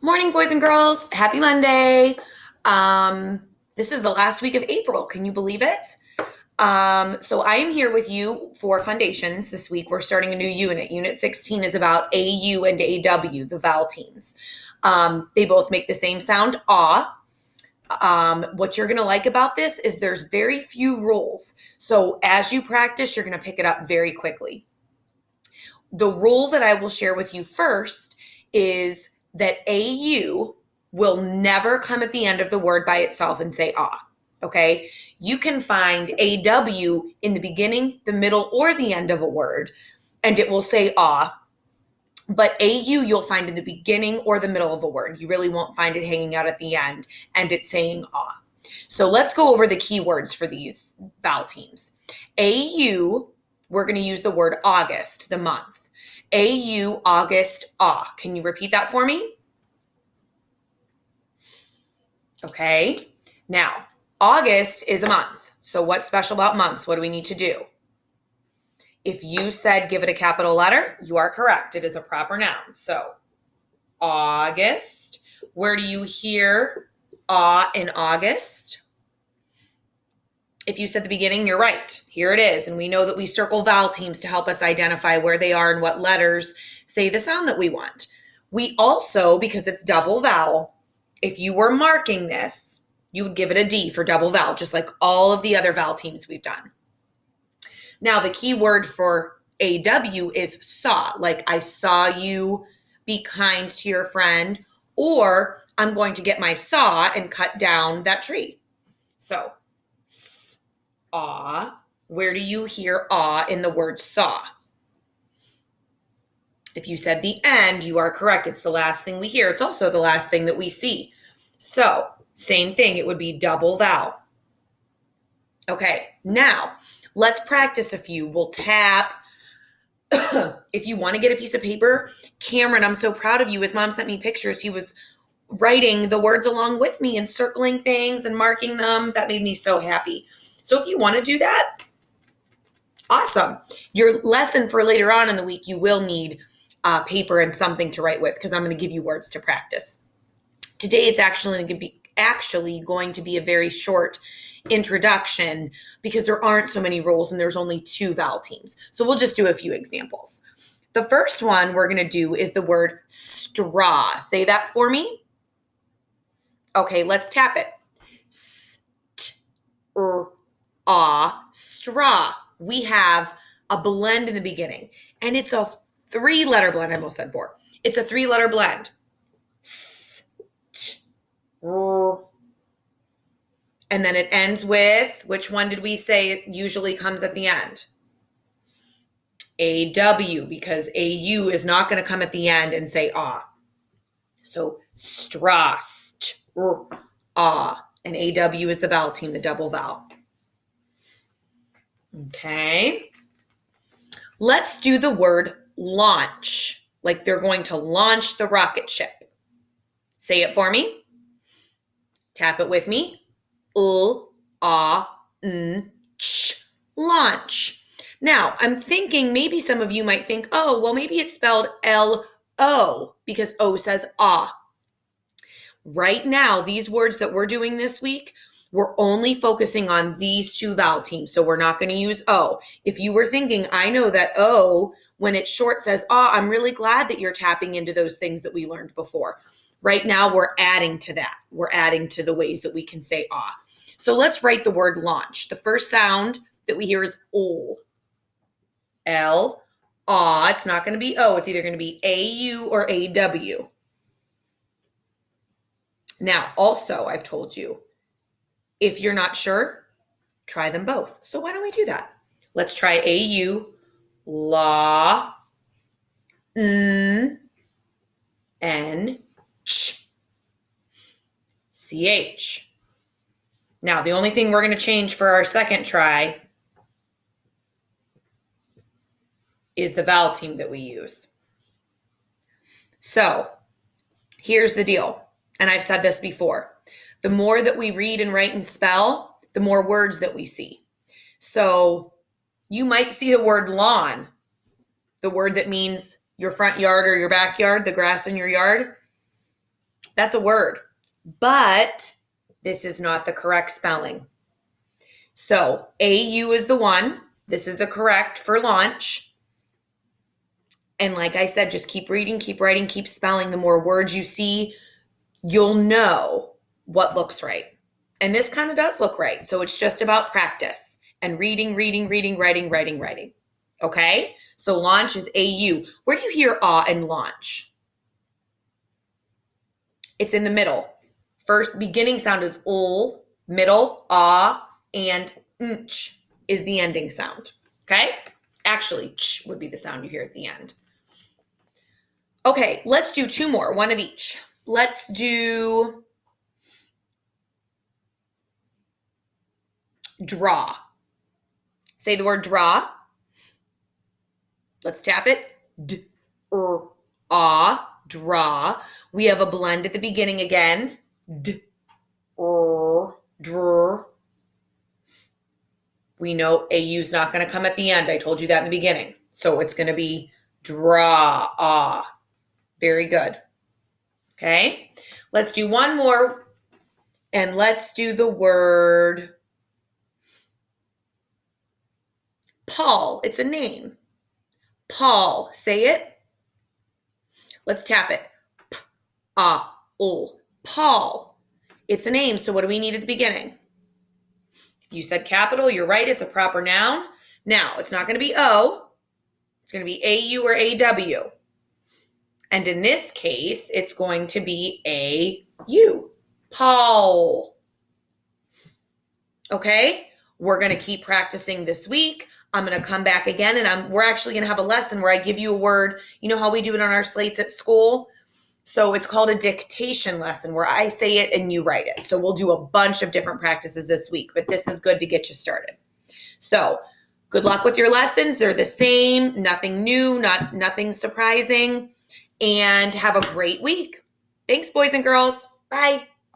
Morning, boys and girls. Happy Monday. This is the last week of April. Can you believe it? So I am here with you for Fundations this week. We're starting a new unit. Unit 16 is about AU and AW, the vowel teams. They both make the same sound, ah. What you're going to like about this is there's very few rules. So as you practice, you're going to pick it up very quickly. The rule that I will share with you first is that AU will never come at the end of the word by itself and say ah. Okay? You can find AW in the beginning, the middle, or the end of a word, and it will say ah. But AU you'll find in the beginning or the middle of a word. You really won't find it hanging out at the end and it's saying ah. So let's go over the key words for these vowel teams. AU, we're going to use the word August, the month. AU, August, ah. Can you repeat that for me? Okay. Now, August is a month. So what's special about months? What do we need to do? If you said give it a capital letter, you are correct. It is a proper noun. So August. Where do you hear ah in August? If you said the beginning, you're right. Here it is. And we know that we circle vowel teams to help us identify where they are and what letters say the sound that we want. We also, because it's double vowel, if you were marking this, you would give it a D for double vowel, just like all of the other vowel teams we've done. Now, the key word for AW is saw, like I saw you, be kind to your friend, or I'm going to get my saw and cut down that tree. So, ah. Where do you hear ah in the word saw? If you said the end, you are correct. It's the last thing we hear. It's also the last thing that we see. So, same thing. It would be double vowel. Okay, now let's practice a few. We'll tap. If you want to get a piece of paper, Cameron, I'm so proud of you. His mom sent me pictures. He was writing the words along with me and circling things and marking them. That made me so happy. So if you want to do that, awesome. Your lesson for later on in the week, you will need paper and something to write with because I'm going to give you words to practice. Today, it's actually going to be a very short introduction because there aren't so many rules and there's only 2 vowel teams. So we'll just do a few examples. The first one we're going to do is the word straw. Say that for me. Okay, let's tap it. Straw. We have a blend in the beginning, and it's a 3-letter blend. I almost said 4. It's a 3-letter blend. And then it ends with, which one did we say it usually comes at the end? AW, because AU is not going to come at the end and say ah. So straw, ah. And AW is the vowel team, the double vowel. Okay. Let's do the word launch, like they're going to launch the rocket ship. Say it for me. Tap it with me. Launch. Now, I'm thinking maybe some of you might think, oh, well, maybe it's spelled L-O because O says ah. Right now, these words that we're doing this week, we're only focusing on these 2 vowel teams, so we're not going to use O. If you were thinking, I know that O, when it's short, says ah, I'm really glad that you're tapping into those things that we learned before. Right now, we're adding to that. We're adding to the ways that we can say ah. So let's write the word launch. The first sound that we hear is O. L, ah. It's not going to be O. It's either going to be AU or AW. Now, also, I've told you, if you're not sure, try them both. So why don't we do that? Let's try AU, la, n, ch, ch. Now, the only thing we're going to change for our second try is the vowel team that we use. So, here's the deal. And I've said this before. The more that we read and write and spell, the more words that we see. So you might see the word lawn, the word that means your front yard or your backyard, the grass in your yard. That's a word, but this is not the correct spelling. So AU is the one. This is the correct for launch. And like I said, just keep reading, keep writing, keep spelling. The more words you see, you'll know what looks right. And this kind of does look right. So it's just about practice and reading, writing. Okay? So launch is AU. Where do you hear ah in launch? It's in the middle. First beginning sound is ul, middle, ah, and nch is the ending sound. Okay? Actually, ch would be the sound you hear at the end. Okay, let's do two more, one of each. Let's do draw. Say the word draw. Let's tap it. D, ah, draw. We have a blend at the beginning again. D, dr. We know AU's not going to come at the end. I told you that in the beginning. So it's going to be draw, ah. Very good. Okay, let's do one more. And let's do the word Paul. It's a name. Paul. Say it. Let's tap it. P-A-U. Paul. It's a name. So what do we need at the beginning? If you said capital, you're right. It's a proper noun. Now, it's not going to be O. It's going to be A-U or A-W. And in this case, it's going to be A-U. Paul. Okay? We're going to keep practicing this week. I'm going to come back again, and we're actually going to have a lesson where I give you a word. You know how we do it on our slates at school? So it's called a dictation lesson where I say it and you write it. So we'll do a bunch of different practices this week, but this is good to get you started. So good luck with your lessons. They're the same, nothing new, nothing surprising, and have a great week. Thanks, boys and girls. Bye.